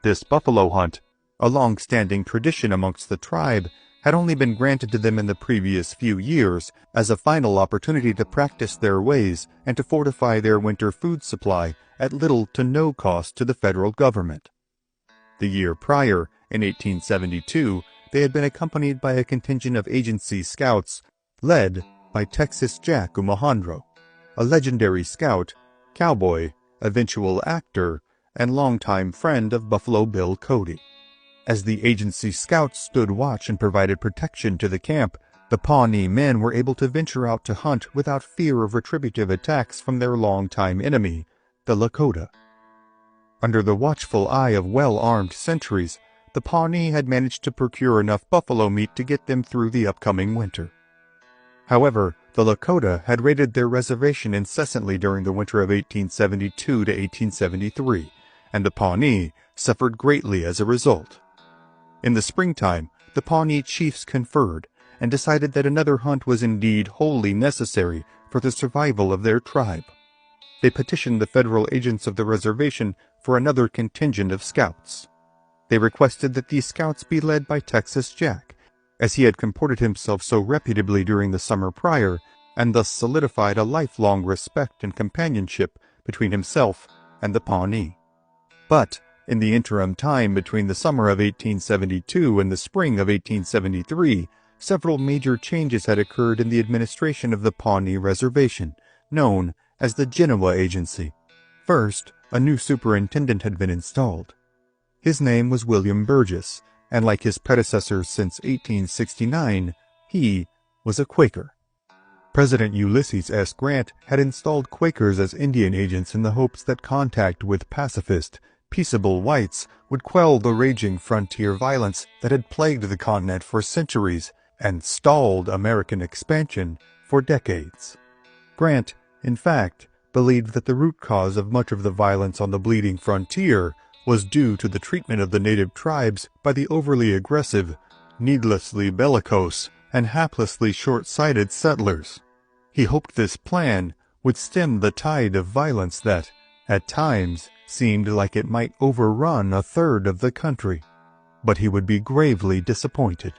This buffalo hunt, a long-standing tradition amongst the tribe, had only been granted to them in the previous few years as a final opportunity to practice their ways and to fortify their winter food supply at little to no cost to the federal government. The year prior, in 1872, they had been accompanied by a contingent of agency scouts led by Texas Jack Umahundro, a legendary scout, cowboy, eventual actor, and longtime friend of Buffalo Bill Cody. As the agency scouts stood watch and provided protection to the camp, the Pawnee men were able to venture out to hunt without fear of retributive attacks from their longtime enemy, the Lakota. Under the watchful eye of well-armed sentries, the Pawnee had managed to procure enough buffalo meat to get them through the upcoming winter. However, the Lakota had raided their reservation incessantly during the winter of 1872 to 1873, and the Pawnee suffered greatly as a result. In the springtime, the Pawnee chiefs conferred and decided that another hunt was indeed wholly necessary for the survival of their tribe. They petitioned the federal agents of the reservation for another contingent of scouts. They requested that these scouts be led by Texas Jack, as he had comported himself so reputably during the summer prior, and thus solidified a lifelong respect and companionship between himself and the Pawnee. But in the interim time between the summer of 1872 and the spring of 1873, several major changes had occurred in the administration of the Pawnee Reservation, known as the Genoa Agency. First, a new superintendent had been installed. His name was William Burgess, and like his predecessors since 1869, he was a Quaker. President Ulysses S. Grant had installed Quakers as Indian agents in the hopes that contact with pacifist, peaceable whites would quell the raging frontier violence that had plagued the continent for centuries and stalled American expansion for decades. Grant, in fact, believed that the root cause of much of the violence on the bleeding frontier was due to the treatment of the native tribes by the overly aggressive, needlessly bellicose, and haplessly short-sighted settlers. He hoped this plan would stem the tide of violence that, at times, seemed like it might overrun a third of the country. But he would be gravely disappointed.